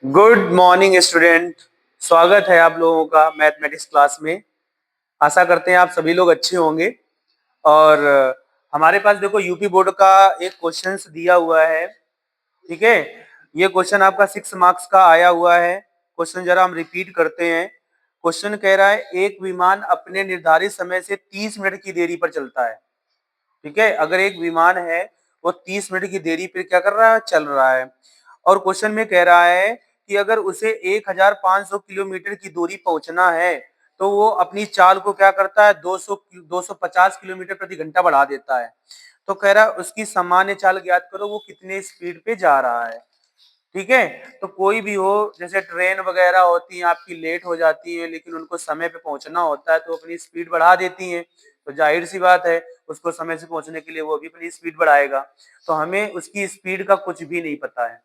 Good morning student. स्वागत है आप लोगों का मैथमेटिक्स क्लास में। आशा करते हैं आप सभी लोग अच्छे होंगे। और हमारे पास देखो यूपी बोर्ड का एक क्वेश्चन दिया हुआ है। ठीक है, ये क्वेश्चन आपका 6 मार्क्स का आया हुआ है। क्वेश्चन जरा हम रिपीट करते हैं। क्वेश्चन कह रहा है एक विमान अपने निर्धारित समय से 30 मिनट की देरी पर चलता है। ठीक है, अगर एक विमान है वो 30 मिनट की देरी पर क्या कर रहा है, चल रहा है। और क्वेश्चन में कह रहा है कि अगर उसे 1500 किलोमीटर की दूरी पहुंचना है तो वो अपनी चाल को क्या करता है, 250 किलोमीटर प्रति घंटा बढ़ा देता है। तो कह रहा है उसकी सामान्य चाल ज्ञात करो, वो कितने स्पीड पे जा रहा है। ठीक है, तो कोई भी हो, जैसे ट्रेन वगैरह होती है आपकी लेट हो जाती है लेकिन उनको समय पे पहुंचना होता है तो अपनी स्पीड बढ़ा देती है। तो जाहिर सी बात है उसको समय से पहुंचने के लिए वो भी अपनी स्पीड बढ़ाएगा। तो हमें उसकी स्पीड का कुछ भी नहीं पता है।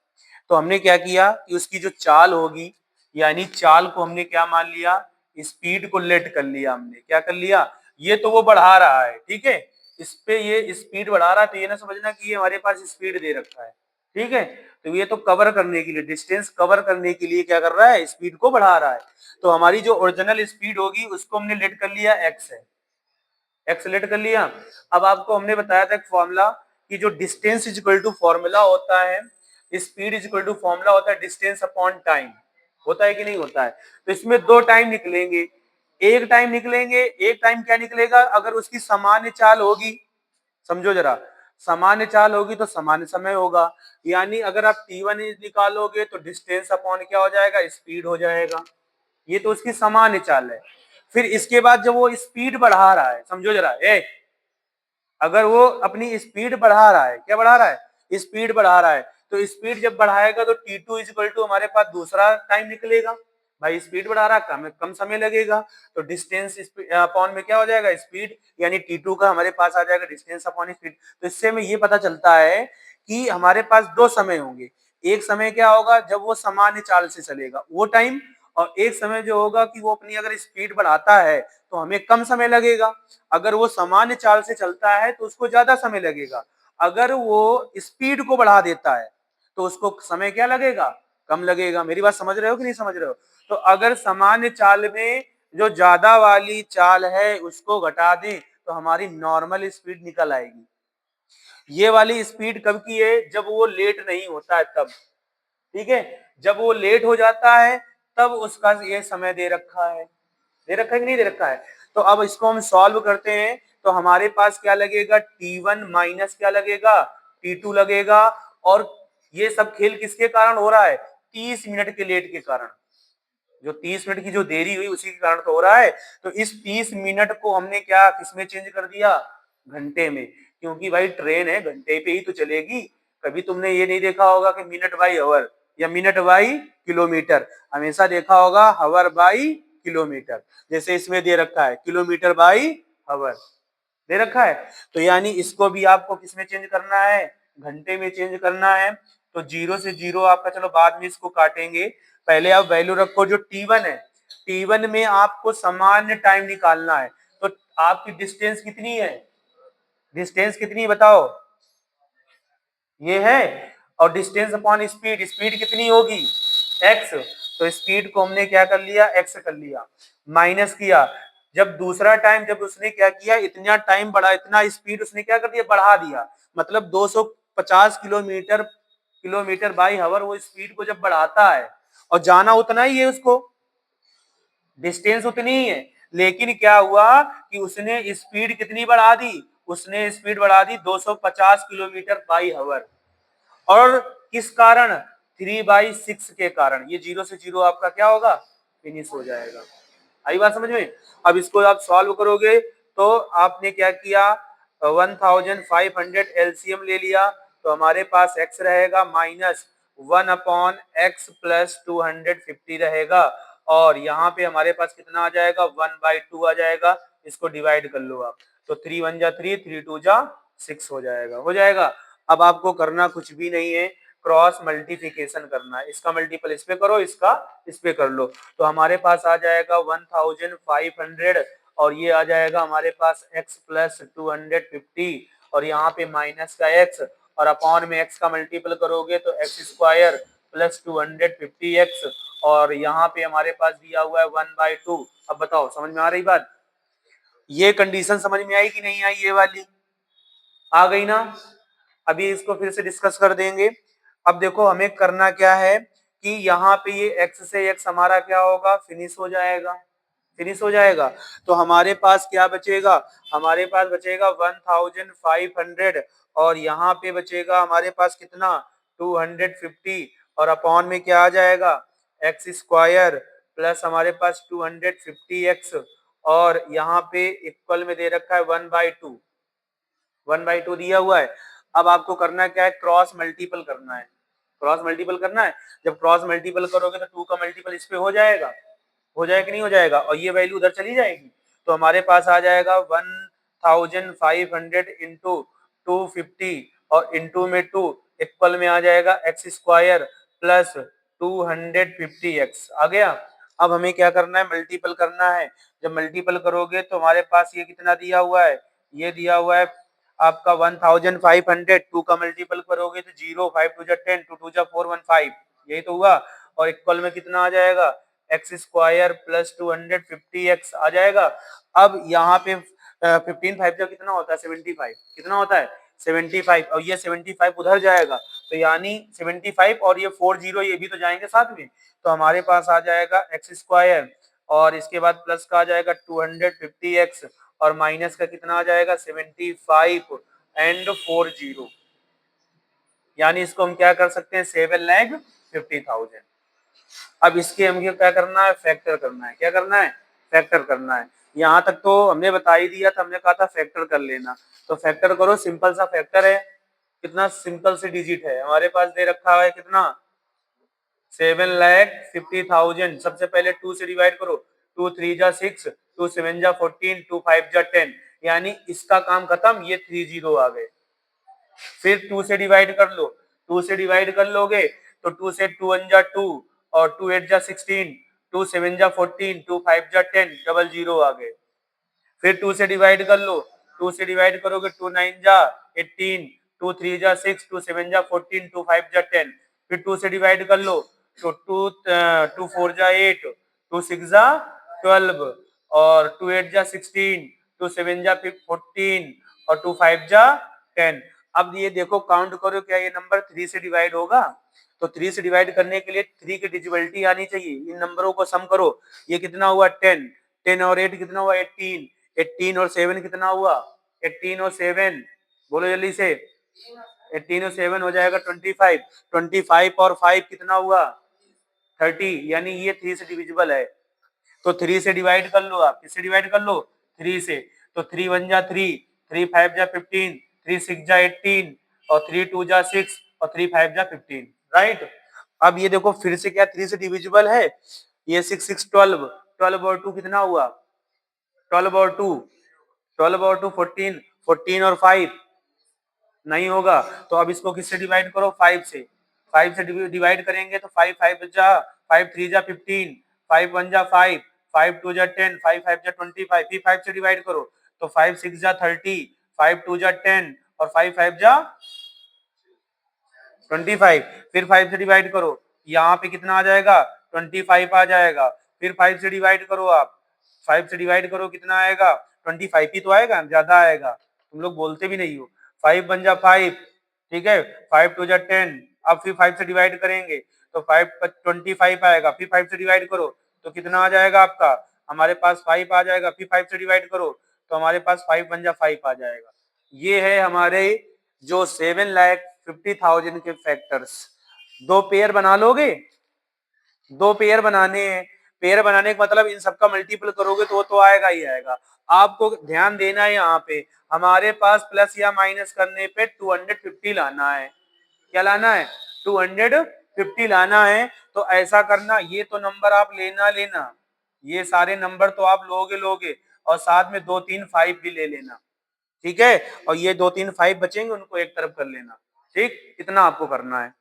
तो हमने क्या किया कि उसकी जो चाल होगी, यानी चाल को हमने क्या मान लिया, स्पीड को लेट कर लिया। हमने क्या कर लिया, ये तो वो बढ़ा रहा है, ठीक है, इस पे ये स्पीड बढ़ा रहा है, तो ये ना समझना कि ये हमारे पास स्पीड दे रखा है। ठीक है, तो ये तो कवर करने के लिए, डिस्टेंस कवर करने के लिए क्या कर रहा है, स्पीड को बढ़ा रहा है। तो हमारी जो ओरिजिनल स्पीड होगी उसको हमने लेट कर लिया, एक्स है, एक्स लेट कर लिया। अब आपको हमने बताया था एक फॉर्मूला कि जो distance is equal to formula होता है, speed is equal to formula होता है डिस्टेंस अपॉन टाइम। होता है कि नहीं होता है? तो इसमें दो टाइम निकलेंगे, एक टाइम निकलेंगे, एक टाइम क्या निकलेगा, अगर उसकी सामान्य चाल होगी, समझो जरा, सामान्य चाल होगी तो सामान्य समय होगा। यानी अगर आप t1 निकालोगे तो डिस्टेंस अपॉन क्या हो जाएगा, स्पीड हो जाएगा। ये तो उसकी सामान्य चाल है। फिर इसके बाद जब वो स्पीड बढ़ा रहा है, समझो जरा, अगर वो अपनी स्पीड बढ़ा रहा है, क्या बढ़ा रहा है, स्पीड बढ़ा रहा है, तो स्पीड जब बढ़ाएगा तो t2 इज इक्वल टू हमारे पास दूसरा टाइम निकलेगा। भाई स्पीड बढ़ा रहा है, कम कम समय लगेगा, तो डिस्टेंस अपॉन में क्या हो जाएगा, स्पीड, यानी t2 का हमारे पास आ जाएगा डिस्टेंस अपॉन स्पीड। तो इससे हमें ये पता चलता है कि हमारे पास दो समय होंगे। एक समय क्या होगा, जब वो सामान्य चाल से चलेगा, वो टाइम, और एक समय जो होगा कि वो अपनी अगर स्पीड बढ़ाता है तो हमें कम समय लगेगा। अगर वो सामान्य चाल से चलता है तो उसको ज्यादा समय लगेगा। अगर वो स्पीड को बढ़ा देता है तो उसको समय क्या लगेगा, कम लगेगा। मेरी बात समझ रहे हो कि नहीं समझ रहे हो? तो अगर सामान्य चाल में जो ज्यादा वाली चाल है उसको घटा दें तो हमारी नॉर्मल स्पीड निकल आएगी। ये वाली स्पीड कब की है, जब वो लेट नहीं होता है तब। ठीक है, जब वो लेट हो जाता है तब उसका ये समय दे रखा है, दे रखा है कि नहीं दे रखा है। तो अब इसको हम सॉल्व करते हैं तो हमारे पास क्या लगेगा, t1 माइनस क्या लगेगा, t2 लगेगा। और ये सब खेल किसके कारण हो रहा है, 30 मिनट के लेट के कारण। जो 30 मिनट की जो देरी हुई उसी के कारण तो हो रहा है। तो इस 30 मिनट को हमने क्या किसमें चेंज कर दिया, घंटे में, क्योंकि भाई ट्रेन है घंटे पे ही तो चलेगी। कभी तुमने ये नहीं देखा होगा कि मिनट बाई आवर या मिनट बाई किलोमीटर, हमेशा देखा होगा हावर बाई किलोमीटर। जैसे इसमें दे रखा है किलोमीटर बाई हावर दे रखा है। तो यानी इसको भी आपको किसमें चेंज करना है, घंटे में चेंज करना है। तो जीरो से जीरो आपका, चलो बाद में इसको काटेंगे, पहले आप वैल्यू रखो जो t1 है। t1 में आपको सामान्य टाइम निकालना है। तो आपकी डिस्टेंस कितनी है, डिस्टेंस कितनी बताओ, ये है। और डिस्टेंस अपॉन स्पीड, स्पीड कितनी होगी, x। तो स्पीड को हमने क्या कर लिया, x कर लिया, माइनस किया। जब दूसरा टाइम, जब उसने क्या किया, इतना टाइम बढ़ा, इतना स्पीड उसने क्या कर दिया, बढ़ा दिया। मतलब 250 किलोमीटर किलोमीटर बाई हावर वो स्पीड को जब बढ़ाता है, और जाना उतना ही है उसको, डिस्टेंस उतनी ही है, लेकिन क्या हुआ कि उसने स्पीड कितनी बढ़ा दी, उसने स्पीड बढ़ा दी 250 किलोमीटर बाई हावर। और किस कारण, 3/6 के कारण। ये जीरो से जीरो आपका क्या होगा, फिनिश हो जाएगा। आई बात समझ में? अब इसको आप सॉल्व करोगे तो आपने क्या किया, 1500 एलसीएम ले लिया, तो हमारे पास x रहेगा माइनस 1/x प्लस 250 रहेगा। और यहाँ पे हमारे पास कितना आ जाएगा, 1/2 आ जाएगा। इसको डिवाइड कर लो आप, तो 3 1 जा 3, 3 2 जा 6 हो जाएगा, हो जाएगा। अब आपको करना कुछ भी नहीं है, क्रॉस मल्टीप्लिकेशन करना है। इसका मल्टीपल इस पे करो, इसका इस पे कर लो, तो हमारे पास आ जाएगा 1500, और ये आ जाएगा हमारे पास x प्लस 250, और यहाँ पे माइनस का x, और अपॉन में x का मल्टीपल करोगे तो x स्क्वायर प्लस 250x और यहाँ पे हमारे पास दिया हुआ है 1/2। अब बताओ समझ में आ रही बात? ये कंडीशन समझ में आई कि नहीं आई? ये वाली आ गई ना? अभी इसको फिर से डिस्कस कर देंगे। अब देखो हमें करना क्या है कि यहाँ पे ये x से x हमारा क्या होगा, फिनिश हो जाएगा, फिनिश हो जाएगा। तो हमारे पास क्या बचेगा, हमारे पास बचेगा 1500 और यहाँ पे बचेगा हमारे पास कितना, 250 और अपॉन में क्या आ जाएगा, एक्स स्क्वायर प्लस हमारे पास 250x और यहाँ पे इक्वल में दे रखा है 1/2, 1/2 दिया हुआ है। अब आपको करना क्या है, क्रॉस मल्टीपल करना है, क्रॉस मल्टीपल करना है। जब क्रॉस मल्टीपल करोगे तो 2 का मल्टीपल इस पे हो जाएगा, हो जाएगा कि नहीं हो जाएगा, और ये वैल्यू उधर चली जाएगी। तो हमारे पास आ जाएगा 1500 इंटू 250 और इंटू में 2 इक्वल में आ जाएगा एक्स स्क्वायर प्लस 250x आ गया। अब हमें क्या करना है, मल्टीपल करना है। जब मल्टीपल करोगे तो हमारे पास ये कितना दिया हुआ है, ये दिया हुआ है आपका 1500, 2 का मल्टीपल करोगे तो 0, 5 2 10, 2 2 415, यही तो हुआ। और इक्वल में कितना आ जाएगा, एक्स स्क्वायर प्लस 250x आ जाएगा। अब यहाँ पे 15 5 जब कितना होता है, 75, कितना होता है 75 और ये 75 उधर जाएगा तो यानी 75 और ये 40 ये भी तो जाएंगे साथ में। तो हमारे पास आ जाएगा एक्स स्क्वायर और इसके बाद प्लस का आ जाएगा 250x और माइनस का कितना आ जाएगा 75 एंड 40, यानी इसको हम क्या कर सकते हैं 7,50,000। अब इसके हमें क्या करना है, फैक्टर करना है। क्या करना है, फैक्टर करना है। यहाँ तक तो हमने बता ही दिया था, हमने कहा था फैक्टर कर लेना। तो फैक्टर करो, सिंपल सा फैक्टर है। कितना सिंपल से डिजिट है हमारे पास, दे रखा है कितना 7,50,000। सबसे पहले 2 से डिवाइड करो, 2 3 जा 6, 2 7 जा 14, 2 5 जा 10, यानी इसका काम खत्म, ये 30 आ गए। फिर 2 से डिवाइड कर लो, 2 से डिवाइड कर लोगे तो 2 से 2 1 जा 2 और 2 8 जा 16, 2 7 जा 14, 2 5 जा 10, 00 आ गए। फिर 2 से डिवाइड कर लो, 2 से डिवाइड करोगे 2 9 जा 18, 2 3 जा 6, 2 7 जा 14, 2 5 जा 10। फिर 2 से डिवाइड कर लो तो 2 4 जा 8, 2 6 जा 12 और 2 8 जा 16, 2 7 जा 14 और 2 5 जा 10। अब ये देखो काउंट करो, क्या ये नंबर 3 से डिवाइड होगा? तो 3 से डिवाइड करने के लिए 3 की डिविजिबिलिटी आनी चाहिए। इन नंबरों को सम करो, ये कितना हुआ 10, 10 और 8 कितना हुआ 18, 18 और 7 कितना हुआ 18 और 7, बोलो जल्दी से, 18 और 7 हो जाएगा 25, 25 और 5 कितना हुआ 30, यानी ये 3 से डिविजिबल है। तो 3 से डिवाइड कर लो, आप किससे डिवाइड कर लो 3 से। तो 3 1 जा 3, 3 5 जा 15, 3 6 जा 18 और 3 2 जा 6 और 3 5 जा 15, राइट। अब ये देखो फिर से क्या 3 से डिविजिबल है, ये 6 6 12, 12 और 2 कितना हुआ 12 और 2, 12 और 2 14, 14 और 5 नहीं होगा। तो अब इसको किससे डिवाइड करो 5 से, 5 से डिवाइड करेंगे तो 5 5 जा 5 3 जा 15, 5 1 जा 5, 5 2 जा 10, 5 5 जा 25, फिर 5 से डिवाइड करो तो 5 6 जा 30, 5 2 जा 10 और 5 5 जा 25। फिर 5 से डिवाइड करो, यहाँ पे कितना आ जाएगा 25 आ जाएगा। फिर 5 से डिवाइड करो आप, 5 से डिवाइड करो कितना आएगा 25 ही तो आएगा, ज्यादा आएगा, तुम लोग बोलते भी नहीं हो। 5 1 जा 5, ठीक है, 5 2 जा 10। अब फिर 5 से डिवाइड करेंगे तो 5 25 आएगा। फिर 5 से डिवाइड करो तो कितना आ जाएगा आपका, हमारे पास 5 आ जाएगा। फिर 5 से डिवाइड करो तो हमारे पास 5 1 जा 5 आ जाएगा। ये है हमारे जो 7,50,000 के फैक्टर्स। दो पेयर बना लोगे, दो पेयर बनाने हैं, पेयर बनाने का मतलब इन सबका मल्टीपल करोगे तो वो तो आएगा ही आएगा। आपको ध्यान देना है यहाँ पे, हमारे पास प्लस या माइनस करने पे 250 लाना है। क्या लाना है 250 लाना है। तो ऐसा करना, ये तो नंबर आप लेना लेना, ये सारे नंबर तो आप लोगे लोगे और साथ में 2 3 5 भी ले लेना, ठीक है। और ये 2 3 5 बचेंगे उनको एक तरफ कर लेना, ठीक, इतना आपको करना है।